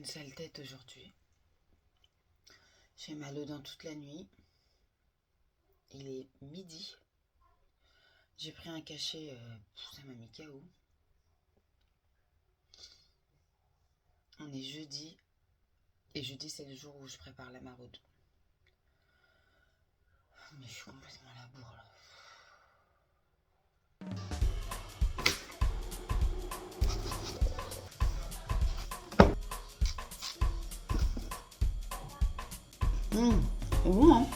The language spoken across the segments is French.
une sale tête aujourd'hui. J'ai mal aux dents toute la nuit. Il est midi. J'ai pris un cachet, ça m'a mis KO. On est jeudi. Et jeudi, c'est le jour où je prépare la maraude. Mais je suis complètement à la bourre là. C'est bon, hein?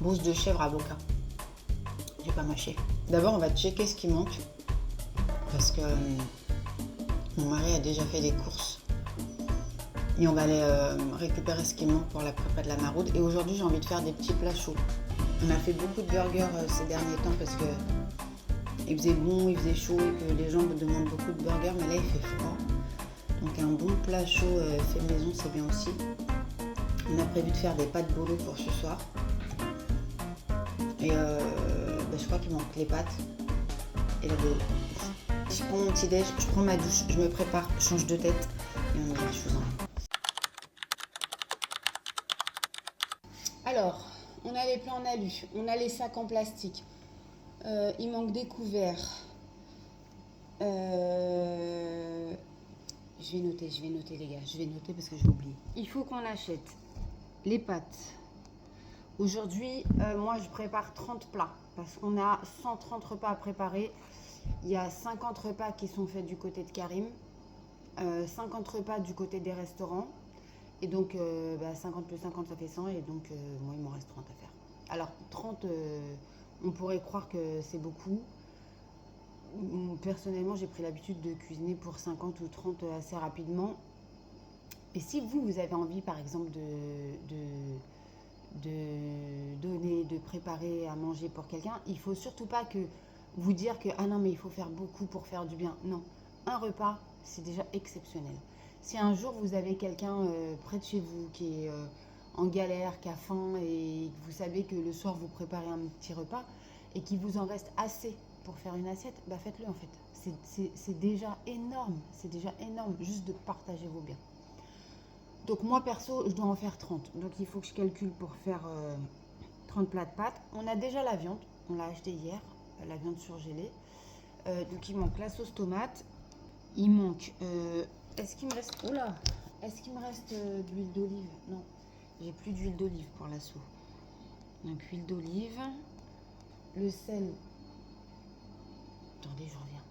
Bouse de chèvre avocat. J'ai pas mâché. D'abord, on va checker ce qui manque. Parce que mon mari a déjà fait des courses. Et on va aller récupérer ce qui manque pour la prépa de la maraude. Et aujourd'hui, j'ai envie de faire des petits plats chauds. On a fait beaucoup de burgers ces derniers temps parce que il faisait bon, il faisait chaud et que les gens me demandent beaucoup de burgers. Mais là, il fait froid. Donc un bon plat chaud fait maison, c'est bien aussi. On a prévu de faire des pâtes bolo pour ce soir. Et je crois qu'il manque les pâtes et la bolo. Je prends mon petit déj, je prends ma douche, je me prépare, je change de tête et on ira, je vous en. Alors, on a les plats en alu, on a les sacs en plastique. Il manque des couverts. Je vais noter les gars, je vais noter parce que je l'oublie. Il faut qu'on achète les pâtes. Aujourd'hui, moi je prépare 30 plats parce qu'on a 130 repas à préparer. Il y a 50 repas qui sont faits du côté de Karim, 50 repas du côté des restaurants. Et donc 50 plus 50 ça fait 100 et donc moi il m'en reste 30 à faire. Alors 30, on pourrait croire que c'est beaucoup. Personnellement j'ai pris l'habitude de cuisiner pour 50 ou 30 assez rapidement. Et si vous avez envie par exemple de préparer à manger pour quelqu'un, il faut surtout pas que vous dire que ah non mais il faut faire beaucoup pour faire du bien. Non, un repas c'est déjà exceptionnel. Si un jour vous avez quelqu'un près de chez vous qui est en galère, qui a faim et que vous savez que le soir vous préparez un petit repas et qu'il vous en reste assez pour faire une assiette, bah faites-le en fait. C'est déjà énorme, juste de partager vos biens. Donc moi perso, je dois en faire 30. Donc il faut que je calcule pour faire 30 plats de pâtes. On a déjà la viande, on l'a acheté hier, la viande surgelée. Donc il manque la sauce tomate. Il manque... est-ce qu'il me reste... Oula. Est-ce qu'il me reste de l'huile d'olive? Non, j'ai plus d'huile d'olive pour la sauce. Donc huile d'olive. Le sel. Attendez, je reviens.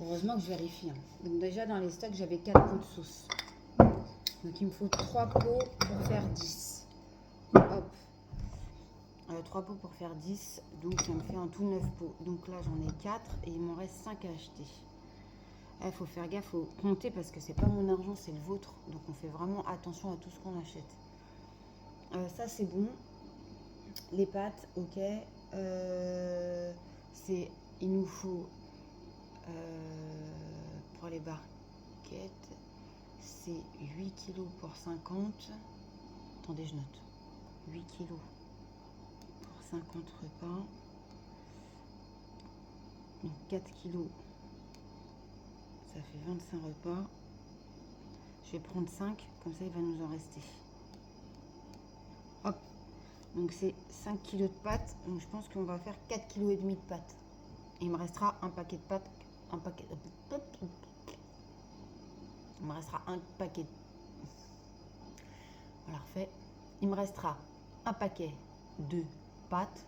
Heureusement que je vérifie. Donc déjà dans les stocks, j'avais 4 pots de sauce. Donc il me faut 3 pots pour faire 10. Hop. 3 pots pour faire 10. Donc ça me fait en tout 9 pots. Donc là j'en ai 4 et il m'en reste 5 à acheter. Il faut faire gaffe, il faut compter parce que c'est pas mon argent, c'est le vôtre. Donc on fait vraiment attention à tout ce qu'on achète. Ça c'est bon. Les pâtes, ok. Il nous faut pour les barquettes, c'est 8 kg pour 50. Attendez, je note. 8 kg pour 50 repas. Donc 4 kg, ça fait 25 repas. Je vais prendre 5, comme ça il va nous en rester. Hop. Donc c'est 5 kg de pâtes. Donc je pense qu'on va faire 4 kg et demi de pâtes. Et il me restera un paquet de pâtes. Il me restera un paquet. Voilà, refait. Il me restera un paquet de pâtes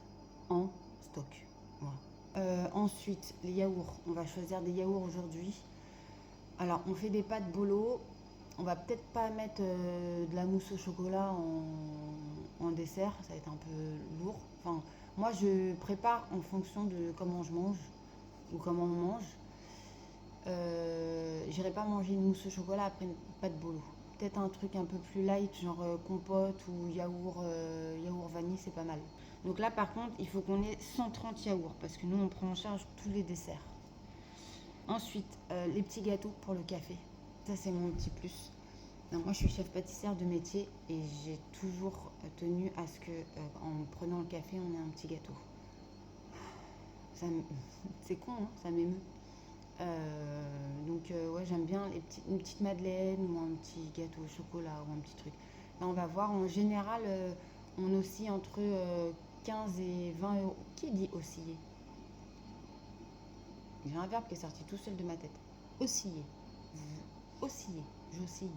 en stock. Voilà. Ensuite, les yaourts. On va choisir des yaourts aujourd'hui. Alors, on fait des pâtes bolo. On va peut-être pas mettre de la mousse au chocolat en dessert. Ça va être un peu lourd. Enfin, moi, je prépare en fonction de comment je mange ou comment on mange. J'irai pas manger une mousse au chocolat après une pâte bolo. Peut-être un truc un peu plus light, genre compote ou yaourt vanille, c'est pas mal. Donc là, par contre, il faut qu'on ait 130 yaourts parce que nous, on prend en charge tous les desserts. Ensuite, les petits gâteaux pour le café. Ça, c'est mon petit plus. Donc, moi, je suis chef pâtissière de métier et j'ai toujours tenu à ce que, en prenant le café, on ait un petit gâteau. C'est con, hein, ça m'émeut. Ouais, j'aime bien une petite madeleine ou un petit gâteau au chocolat ou un petit truc. Là, on va voir. En général, on oscille entre 15 et 20 euros. Qui dit osciller? J'ai un verbe qui est sorti tout seul de ma tête. Osciller. Vous oscillez. J'oscille.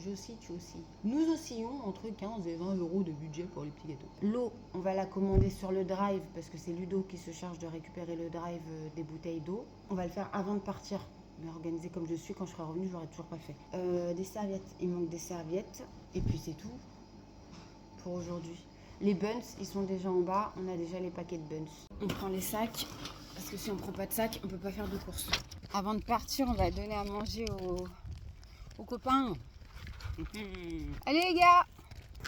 J'oscille, tu oscilles. Nous oscillons entre 15 et 20 euros de budget pour les petits gâteaux. L'eau, on va la commander sur le drive parce que c'est Ludo qui se charge de récupérer le drive des bouteilles d'eau. On va le faire avant de partir. Mais organisée comme je suis, quand je serai revenue, je l'aurais toujours pas fait. Des serviettes. Il manque des serviettes. Et puis c'est tout pour aujourd'hui. Les buns, ils sont déjà en bas. On a déjà les paquets de buns. On prend les sacs. Parce que si on prend pas de sac, on peut pas faire de courses. Avant de partir, on va donner à manger aux copains. Allez les gars!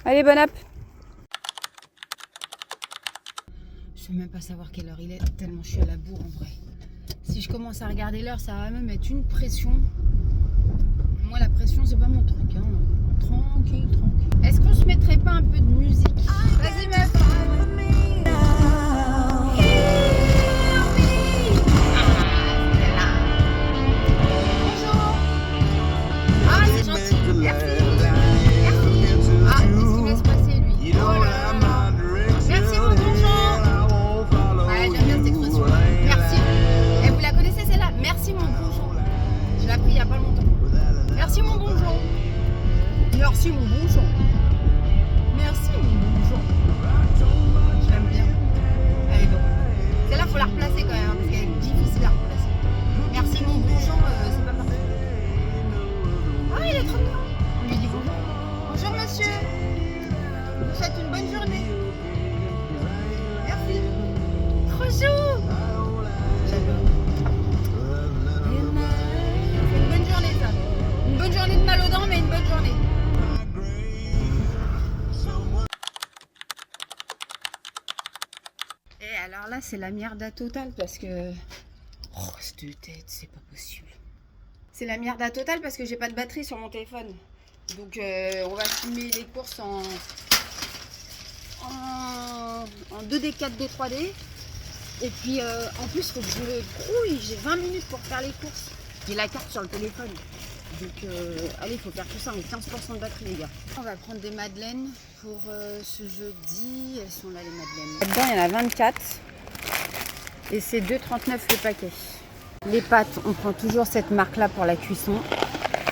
Allez, bon app! Je sais même pas savoir quelle heure il est, tellement je suis à la bourre en vrai. Si je commence à regarder l'heure, ça va me mettre une pression. Moi, la pression, c'est pas mon truc. Hein. Tranquille, tranquille. Est-ce qu'on se mettrait pas un peu de musique? Vas-y, meuf! Merci mon bonjour. Merci mon bonjour. Je l'aime bien. Allez donc. Celle-là, faut la replacer quand même, hein, parce qu'elle est difficile à replacer. Merci mon bonjour, c'est pas parfait. Ah, il est trop mignon. On lui dit bonjour. Bonjour monsieur. Je vous souhaite une bonne journée. Merci. Trop chou. J'adore. C'est une bonne journée ça. Une bonne journée de mal aux dents, mais une bonne journée. Et alors là, c'est la mierda totale parce que... Oh, cette tête, c'est pas possible. C'est la mierda totale parce que j'ai pas de batterie sur mon téléphone. Donc on va filmer les courses en 2D, 4D, 3D. Et puis en plus, il faut que je me grouille. J'ai 20 minutes pour faire les courses. J'ai la carte sur le téléphone. Donc allez, il faut faire tout ça en 15% de batterie les gars. On va prendre des madeleines pour ce jeudi. Elles sont là les madeleines. Là-dedans, il y en a 24. Et c'est 2,39 le paquet. Les pâtes, on prend toujours cette marque-là pour la cuisson.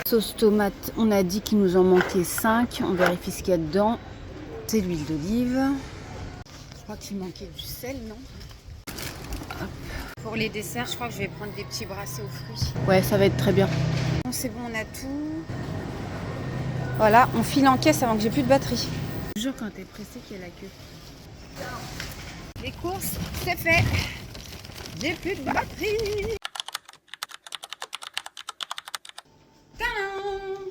Sauce tomate, on a dit qu'il nous en manquait 5. On vérifie ce qu'il y a dedans. C'est l'huile d'olive. Je crois qu'il manquait du sel, non? Hop. Pour les desserts, je crois que je vais prendre des petits brassés aux fruits. Ouais, ça va être très bien. Bon, c'est bon, on a tout. Voilà, on file en caisse avant que j'ai plus de batterie. Toujours quand t'es pressé qu'il y a la queue. Les courses, c'est fait. J'ai plus de batterie. Tadam!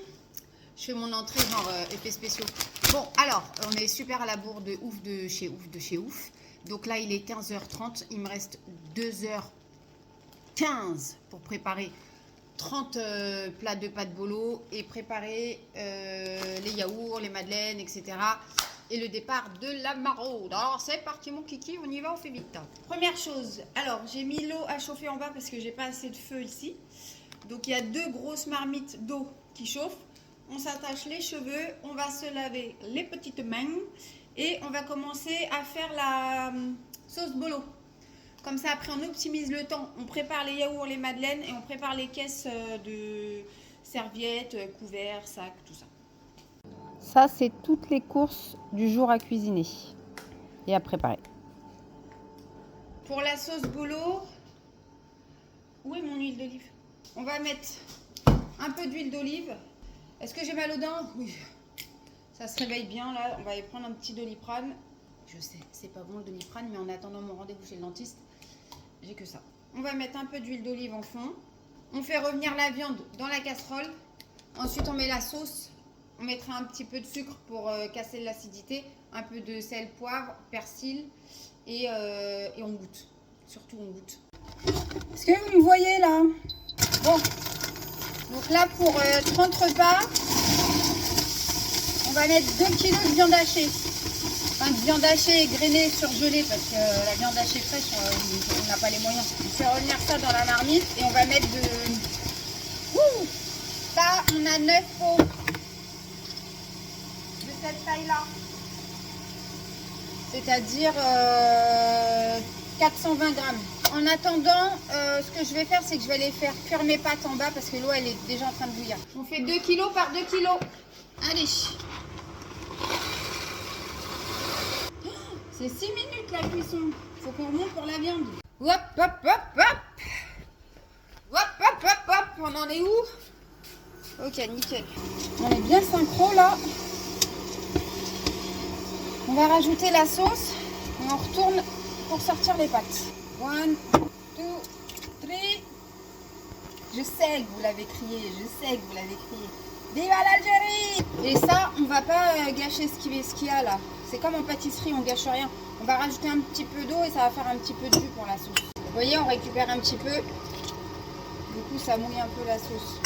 Je fais mon entrée genre effets spéciaux. Bon, alors, on est super à la bourre de ouf de chez ouf. Donc là, il est 15h30. Il me reste 2h15 pour préparer 30 plats de pâtes bolo et préparer les yaourts, les madeleines, etc. Et le départ de la maraude. Alors, c'est parti mon kiki, on y va, on fait vite. Première chose, alors j'ai mis l'eau à chauffer en bas parce que j'ai pas assez de feu ici. Donc, il y a 2 grosses marmites d'eau qui chauffent. On s'attache les cheveux, on va se laver les petites mains et on va commencer à faire la sauce bolo. Comme ça, après, on optimise le temps. On prépare les yaourts, les madeleines et on prépare les caisses de serviettes, couverts, sacs, tout ça. Ça, c'est toutes les courses du jour à cuisiner et à préparer. Pour la sauce bolo, où est mon huile d'olive? On va mettre un peu d'huile d'olive. Est-ce que j'ai mal aux dents? Oui. Ça se réveille bien là. On va y prendre un petit Doliprane. Je sais, c'est pas bon le Doliprane, mais en attendant mon rendez-vous chez le dentiste, j'ai que ça. On va mettre un peu d'huile d'olive en fond. On fait revenir la viande dans la casserole. Ensuite, on met la sauce. On mettra un petit peu de sucre pour casser l'acidité. Un peu de sel, poivre, persil. Et on goûte. Surtout, on goûte. Est-ce que vous me voyez là? Bon. Donc là, pour 30 repas, on va mettre 2 kg de viande hachée. Enfin, de viande hachée égrenée surgelée parce que la viande hachée fraîche, on n'a pas les moyens. On fait revenir ça dans la marmite et on va mettre de... Ouh, ça, on a 9 pots de cette taille-là. C'est-à-dire 420 grammes. En attendant, ce que je vais faire, c'est que je vais aller faire cuire mes pâtes en bas parce que l'eau, elle est déjà en train de bouillir. On fait 2 kilos par 2 kilos. Allez. C'est 6 minutes la cuisson. Faut qu'on remonte pour la viande. Hop, hop, hop, hop. Hop, hop, hop, hop. On en est où? Ok, nickel. On est bien synchro là. On va rajouter la sauce et on retourne pour sortir les pâtes. 1, 2, 3. Je sais que vous l'avez crié, je sais que vous l'avez crié. Viva l'Algérie! Et ça, on va pas gâcher ce qu'il y a là. C'est comme en pâtisserie, on gâche rien. On va rajouter un petit peu d'eau et ça va faire un petit peu de jus pour la sauce. Vous voyez, on récupère un petit peu. Du coup, ça mouille un peu la sauce.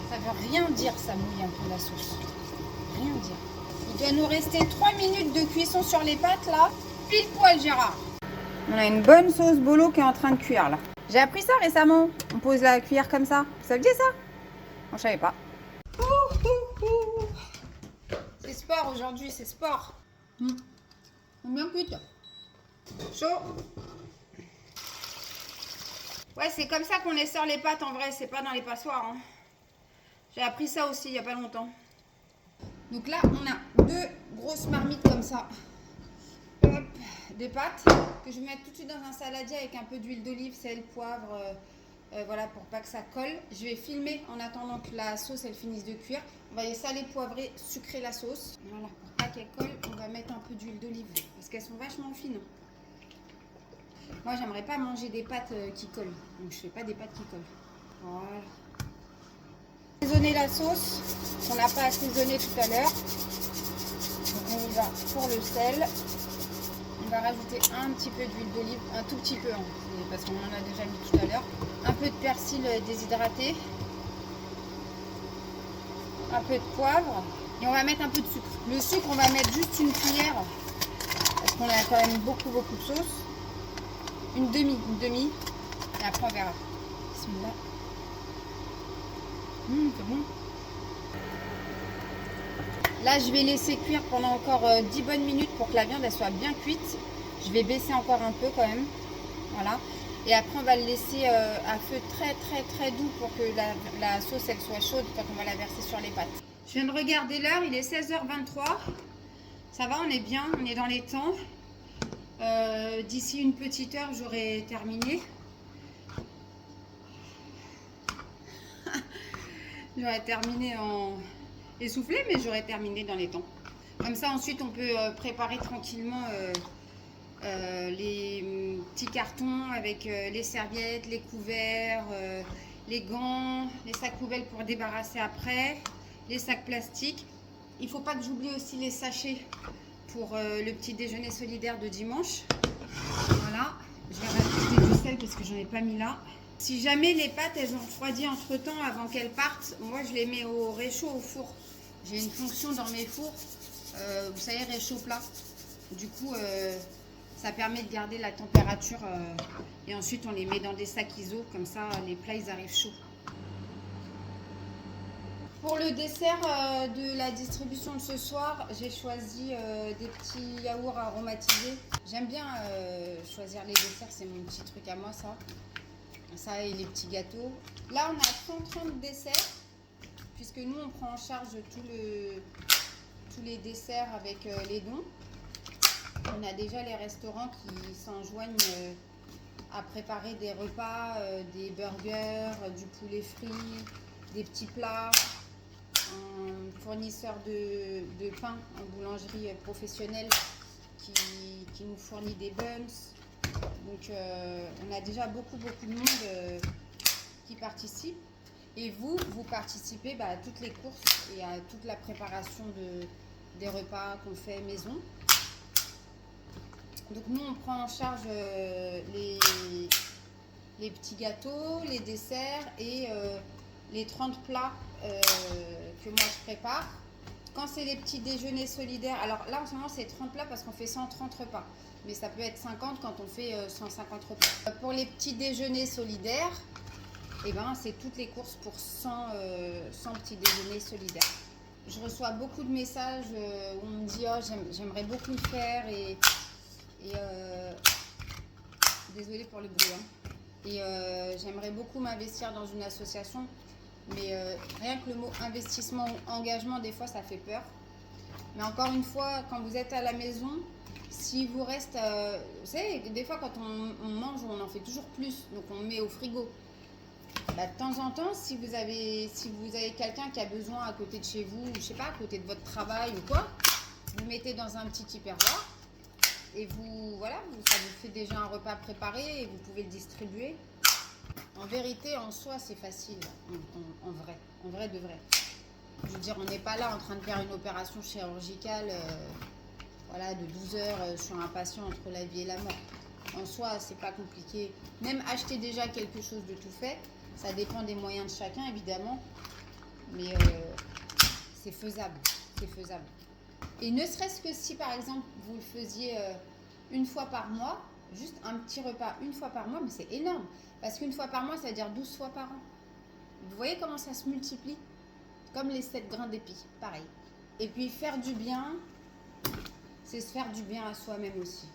Ça veut rien dire, ça mouille un peu la sauce. Rien dire. Il doit nous rester 3 minutes de cuisson sur les pâtes là. Pile poil, Gérard. On a une bonne sauce bolo qui est en train de cuire là. J'ai appris ça récemment. On pose la cuillère comme ça. Vous saviez ça? On savait pas. C'est sport aujourd'hui, c'est sport. On est bien cuite. Chaud. Ouais, c'est comme ça qu'on les sort les pâtes en vrai, c'est pas dans les passoires. Hein. J'ai appris ça aussi il y a pas longtemps. Donc là, on a 2 grosses marmites comme ça. Hop, de pâtes que je vais mettre tout de suite dans un saladier avec un peu d'huile d'olive, sel, poivre, voilà, pour pas que ça colle. Je vais filmer en attendant que la sauce elle finisse de cuire. On va les saler, poivrer, sucrer la sauce. Voilà, pour pas qu'elle colle, on va mettre un peu d'huile d'olive parce qu'elles sont vachement fines. Moi, j'aimerais pas manger des pâtes qui collent, donc je fais pas des pâtes qui collent. Voilà. Assaisonner la sauce qu'on n'a pas assaisonnée tout à l'heure. Donc on y va pour le sel. On va rajouter un petit peu d'huile d'olive, un tout petit peu, hein, parce qu'on en a déjà mis tout à l'heure. Un peu de persil déshydraté. Un peu de poivre. Et on va mettre un peu de sucre. Le sucre, on va mettre juste une cuillère, parce qu'on a quand même beaucoup de sauce. Une demi. Et après, on verra. Bismillah. C'est bon. Là, je vais laisser cuire pendant encore 10 bonnes minutes pour que la viande elle soit bien cuite. Je vais baisser encore un peu quand même. Voilà. Et après, on va le laisser à feu très doux pour que la sauce elle soit chaude quand on va la verser sur les pâtes. Je viens de regarder l'heure, il est 16h23. Ça va, on est bien, on est dans les temps. D'ici une petite heure, j'aurai terminé. J'aurais terminé en essoufflé, mais j'aurais terminé dans les temps. Comme ça, ensuite, on peut préparer tranquillement les petits cartons avec les serviettes, les couverts, les gants, les sacs poubelles pour débarrasser après, les sacs plastiques. Il ne faut pas que j'oublie aussi les sachets pour le petit déjeuner solidaire de dimanche. Voilà, je vais rajouter du sel parce que j'en ai pas mis là. Si jamais les pâtes elles ont refroidi entre temps avant qu'elles partent, moi je les mets au réchaud au four. J'ai une fonction dans mes fours, vous savez, réchaud plat. Du coup, ça permet de garder la température et ensuite on les met dans des sacs iso, comme ça les plats ils arrivent chauds. Pour le dessert de la distribution de ce soir, j'ai choisi des petits yaourts aromatisés. J'aime bien choisir les desserts, c'est mon petit truc à moi ça. Ça et les petits gâteaux. Là, on a 130 desserts, puisque nous, on prend en charge tous les desserts avec les dons. On a déjà les restaurants qui s'enjoignent à préparer des repas, des burgers, du poulet frit, des petits plats, un fournisseur de pain en boulangerie professionnelle qui nous fournit des buns. Donc on a déjà beaucoup de monde qui participe. Et vous participez à toutes les courses et à toute la préparation des repas qu'on fait maison. Donc nous on prend en charge les petits gâteaux, les desserts et les 30 plats que moi je prépare. Quand c'est les petits déjeuners solidaires, alors là en ce moment c'est 30 plats parce qu'on fait 130 repas. Mais ça peut être 50 quand on fait 150 repas. Pour les petits déjeuners solidaires, eh ben, c'est toutes les courses pour 100 petits déjeuners solidaires. Je reçois beaucoup de messages où on me dit oh, j'aimerais beaucoup le faire et désolée pour le bruit. Hein. Et j'aimerais beaucoup m'investir dans une association. Mais rien que le mot investissement ou engagement, des fois, ça fait peur. Mais encore une fois, quand vous êtes à la maison, si vous reste... vous savez, des fois, quand on mange, on en fait toujours plus. Donc, on met au frigo. Bah, de temps en temps, si vous avez quelqu'un qui a besoin à côté de chez vous, je sais pas, à côté de votre travail ou quoi, vous mettez dans un petit tupperware et vous, voilà, ça vous fait déjà un repas préparé et vous pouvez le distribuer. En vérité, en soi, c'est facile, en vrai de vrai. Je veux dire, on n'est pas là en train de faire une opération chirurgicale voilà, de 12 heures sur un patient entre la vie et la mort. En soi, c'est pas compliqué. Même acheter déjà quelque chose de tout fait, ça dépend des moyens de chacun, évidemment. Mais c'est faisable, c'est faisable. Et ne serait-ce que si, par exemple, vous le faisiez une fois par mois, juste un petit repas une fois par mois, mais c'est énorme. Parce qu'une fois par mois, ça veut dire 12 fois par an. Vous voyez comment ça se multiplie? Comme les 7 grains d'épi, pareil. Et puis faire du bien, c'est se faire du bien à soi-même aussi.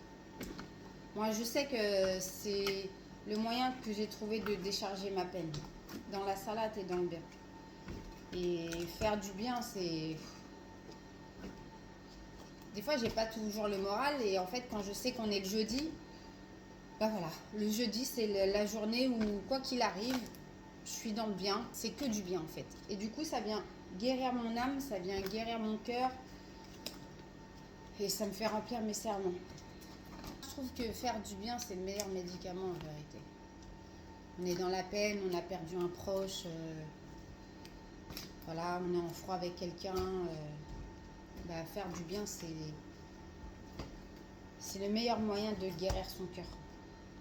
Moi, je sais que c'est le moyen que j'ai trouvé de décharger ma peine. Dans la salade et dans le bien. Et faire du bien, c'est... Des fois, j'ai pas toujours le moral. Et en fait, quand je sais qu'on est le jeudi, ben voilà. Le jeudi, c'est la journée où, quoi qu'il arrive, je suis dans le bien. C'est que du bien, en fait. Et du coup, ça vient guérir mon âme, ça vient guérir mon cœur. Et ça me fait remplir mes serments. Je trouve que faire du bien, c'est le meilleur médicament, en vérité. On est dans la peine, on a perdu un proche. Voilà, on est en froid avec quelqu'un. Faire du bien, c'est le meilleur moyen de guérir son cœur.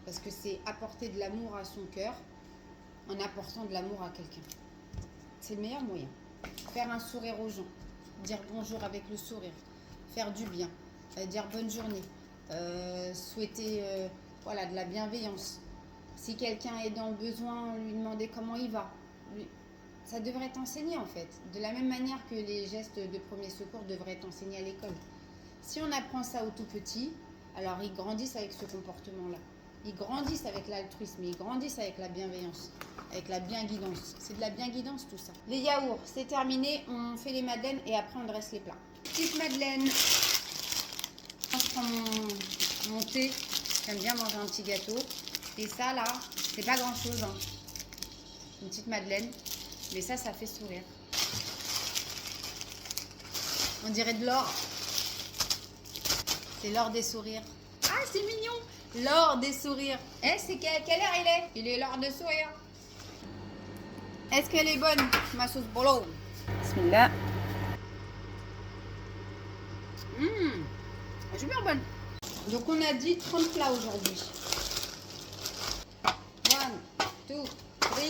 Parce que c'est apporter de l'amour à son cœur en apportant de l'amour à quelqu'un. C'est le meilleur moyen. Faire un sourire aux gens, dire bonjour avec le sourire, faire du bien, dire bonne journée, souhaiter voilà, de la bienveillance. Si quelqu'un est dans le besoin, lui demander comment il va. Ça devrait être enseigné en fait, de la même manière que les gestes de premier secours devraient être enseignés à l'école. Si on apprend ça au tout petit, alors ils grandissent avec ce comportement-là. Ils grandissent avec l'altruisme, ils grandissent avec la bienveillance, avec la bien-guidance. C'est de la bien-guidance tout ça. Les yaourts, c'est terminé, on fait les madeleines et après on dresse les plats. Petite madeleine. Je prends mon thé, j'aime bien manger un petit gâteau. Et ça là, c'est pas grand-chose, hein. Une petite madeleine. Mais ça fait sourire. On dirait de l'or. C'est l'or des sourires. Ah, c'est mignon. L'or des sourires. C'est quelle heure il est? Il est l'or des sourires. Est-ce qu'elle est bonne, ma sauce bolo? Bismillah. Super bonne. Donc on a dit 30 plats aujourd'hui. 1, 2, 3.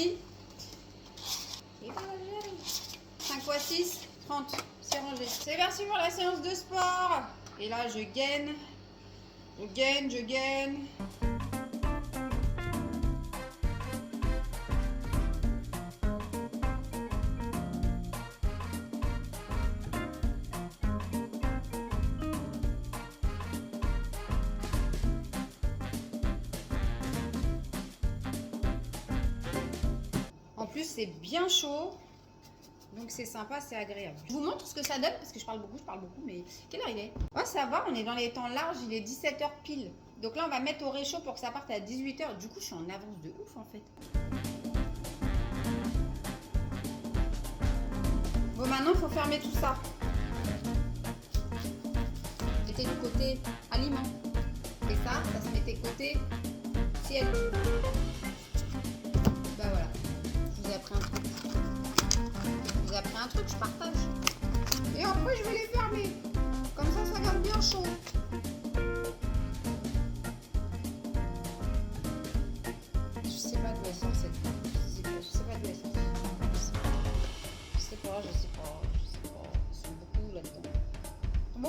5 fois 6, 30. C'est rangé. C'est parti pour la séance de sport. Et là, je gaine. Je gaine. En plus, c'est bien chaud. Donc c'est sympa, c'est agréable. Je vous montre ce que ça donne parce que je parle beaucoup, mais quelle heure il est? Oh, ça va, on est dans les temps larges, il est 17h pile. Donc là, on va mettre au réchaud pour que ça parte à 18h. Du coup, je suis en avance de ouf en fait. Bon, maintenant, il faut fermer tout ça. Mettez du côté aliment. Et ça se mettait côté ciel. Bah voilà, je vous ai appris un truc. J'ai appris un truc, je partage. Et après, je vais les fermer. Comme ça garde bien chaud. Je sais pas d'où elle sort cette fois. Je sais pas d'où elle sort. Je sais pas. Ils sont beaucoup là-dedans.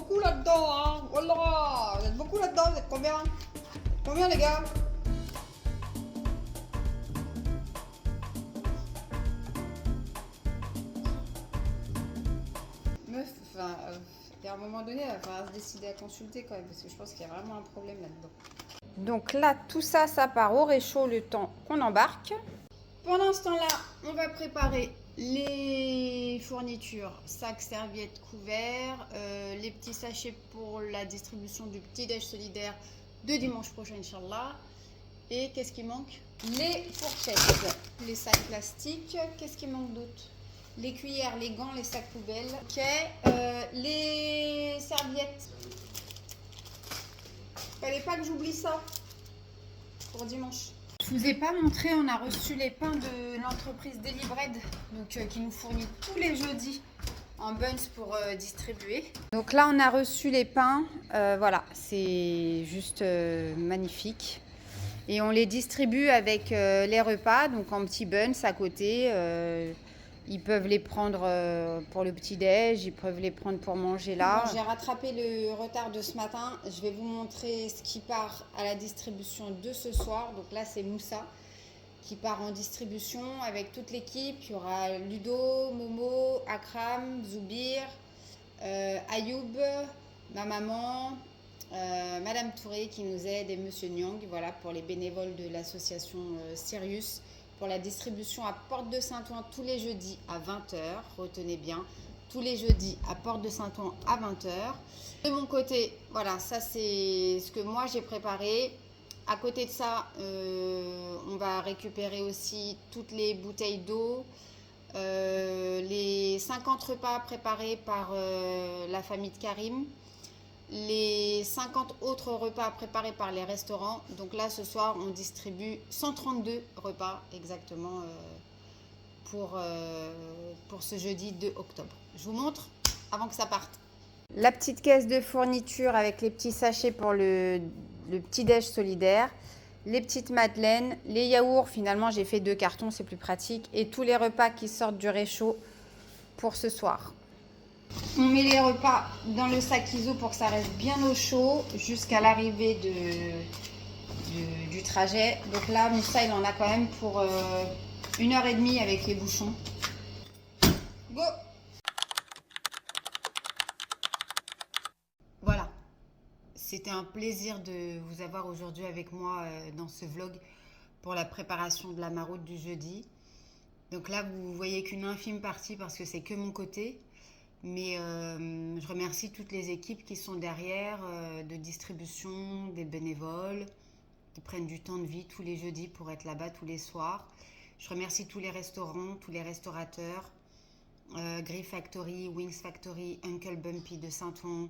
beaucoup là-dedans, hein. Voilà, vous êtes beaucoup là-dedans, vous êtes combien? Combien les gars? Meuf, enfin, il y a un moment donné, il va falloir se décider à consulter quand même, parce que je pense qu'il y a vraiment un problème là-dedans. Donc là, tout ça, ça part au réchaud le temps qu'on embarque. Pendant ce temps-là, on va préparer les fournitures, sacs, serviettes, couverts, les petits sachets pour la distribution du petit-déj solidaire de dimanche prochain, Inch'Allah. Et qu'est-ce qui manque? Les fourchettes, les sacs plastiques. Qu'est-ce qui manque d'autre? Les cuillères, les gants, les sacs poubelles. Ok. Les serviettes. Fallait pas que j'oublie ça pour dimanche. Je vous ai pas montré, on a reçu les pains de l'entreprise Daily Bread, donc qui nous fournit tous les jeudis en buns pour distribuer. Donc là, on a reçu les pains. Voilà, c'est juste magnifique. Et on les distribue avec les repas, donc en petits buns à côté. Ils peuvent les prendre pour le petit-déj, ils peuvent les prendre pour manger là. Bon, j'ai rattrapé le retard de ce matin. Je vais vous montrer ce qui part à la distribution de ce soir. Donc là, c'est Moussa qui part en distribution avec toute l'équipe. Il y aura Ludo, Momo, Akram, Zoubir, Ayoub, ma maman, Madame Touré qui nous aide et Monsieur Nyang, voilà, pour les bénévoles de l'association Sirius, pour la distribution à Porte de Saint-Ouen tous les jeudis à 20 h. Retenez bien, tous les jeudis à Porte de Saint-Ouen à 20 h. De mon côté, voilà, ça c'est ce que moi j'ai préparé. À côté de ça, on va récupérer aussi toutes les bouteilles d'eau, les 50 repas préparés par la famille de Karim, les 50 autres repas préparés par les restaurants. Donc là, ce soir, on distribue 132 repas exactement pour ce jeudi 2 octobre. Je vous montre avant que ça parte. La petite caisse de fourniture avec les petits sachets pour le petit-déj solidaire, les petites madeleines, les yaourts. Finalement, j'ai fait 2 cartons, c'est plus pratique. Et tous les repas qui sortent du réchaud pour ce soir. On met les repas dans le sac ISO pour que ça reste bien au chaud jusqu'à l'arrivée du trajet. Donc là, Moussa, il en a quand même pour 1h30 avec les bouchons. Go! Voilà. C'était un plaisir de vous avoir aujourd'hui avec moi dans ce vlog pour la préparation de la maraude du jeudi. Donc là, vous voyez qu'une infime partie parce que c'est que mon côté. Mais je remercie toutes les équipes qui sont derrière, de distribution, des bénévoles, qui prennent du temps de vie tous les jeudis pour être là-bas tous les soirs. Je remercie tous les restaurants, tous les restaurateurs, Grill Factory, Wings Factory, Uncle Bumpy de Saint-Ouen,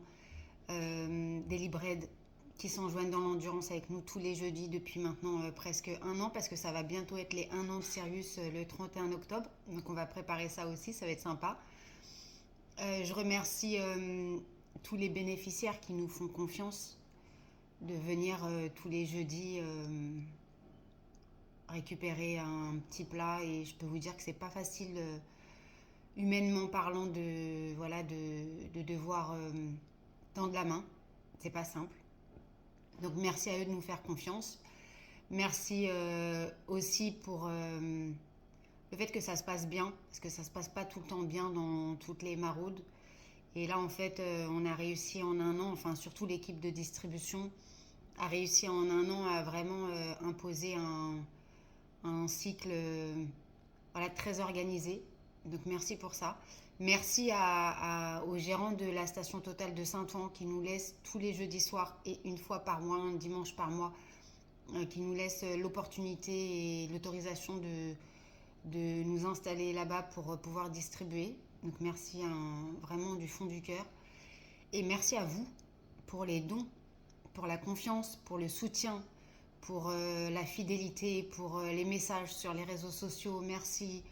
Daily Bread, qui s'enjoignent dans l'endurance avec nous tous les jeudis depuis maintenant presque 1 an, parce que ça va bientôt être les 1 an de Sirius le 31 octobre. Donc on va préparer ça aussi, ça va être sympa. Je remercie tous les bénéficiaires qui nous font confiance de venir tous les jeudis récupérer un petit plat, et je peux vous dire que c'est pas facile humainement parlant de devoir tendre la main, c'est pas simple. Donc merci à eux de nous faire confiance. Merci aussi pour le fait que ça se passe bien, parce que ça se passe pas tout le temps bien dans toutes les maraudes. Et là, en fait, on a réussi en 1 an, enfin surtout l'équipe de distribution a réussi en 1 an à vraiment imposer un cycle voilà, très organisé. Donc merci pour ça. Merci aux gérants de la station Total de Saint-Ouen qui nous laissent tous les jeudis soirs et 1 fois par mois, un dimanche par mois, qui nous laissent l'opportunité et l'autorisation de nous installer là-bas pour pouvoir distribuer. Donc merci vraiment du fond du cœur. Et merci à vous pour les dons, pour la confiance, pour le soutien, pour la fidélité, pour les messages sur les réseaux sociaux. Merci.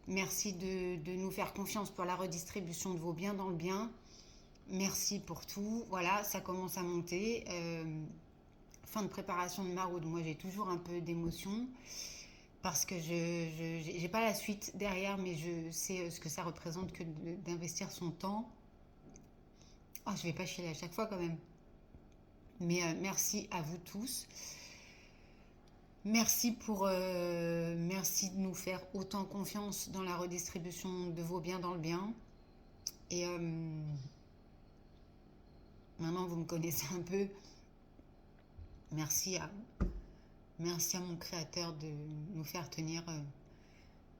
Merci de nous faire confiance pour la redistribution de vos biens dans le bien. Merci pour tout. Voilà, ça commence à monter. Fin de préparation de maraude. Moi, j'ai toujours un peu d'émotion parce que je n'ai pas la suite derrière, mais je sais ce que ça représente que d'investir son temps Oh, je vais pas chialer à chaque fois quand même. Mais merci à vous tous. Merci merci de nous faire autant confiance dans la redistribution de vos biens dans le bien. Et maintenant vous me connaissez un peu. Merci à mon créateur de nous faire tenir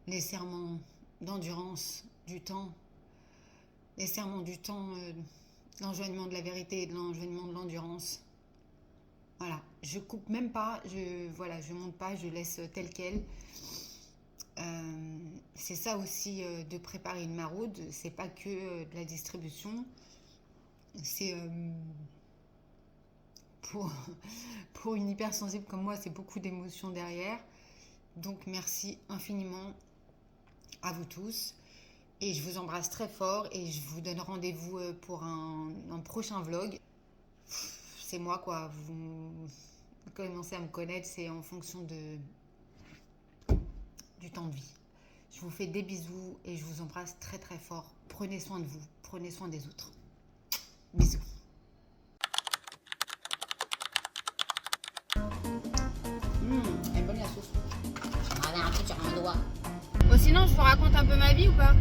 les serments d'endurance du temps, les serments du temps, l'enjoignement de la vérité et de l'enjoignement de l'endurance. Voilà, je coupe même pas, je monte pas, je laisse tel quel. C'est ça aussi de préparer une maraude, c'est pas que de la distribution, c'est pour une hypersensible comme moi, c'est beaucoup d'émotions derrière. Donc merci infiniment à vous tous et je vous embrasse très fort et je vous donne rendez-vous pour un prochain vlog. C'est moi quoi, vous commencez à me connaître, c'est en fonction du temps de vie. Je vous fais des bisous et je vous embrasse très très fort. Prenez soin de vous, prenez soin des autres. Bisous. Elle est bonne la sauce. J'en avais un peu sur mon doigt. Bon, sinon, je vous raconte un peu ma vie ou pas?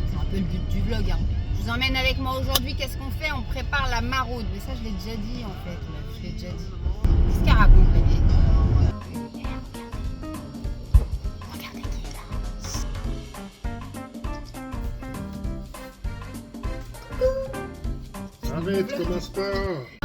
C'est un peu le but du vlog. Hein. Je vous emmène avec moi aujourd'hui. Qu'est-ce qu'on fait? On prépare la maraude. Mais ça, je l'ai déjà dit en fait. Je l'ai déjà dit. Qu'est-ce qu'elle raconte, la vieille? Regardez qui est là. Arrête, commence pas.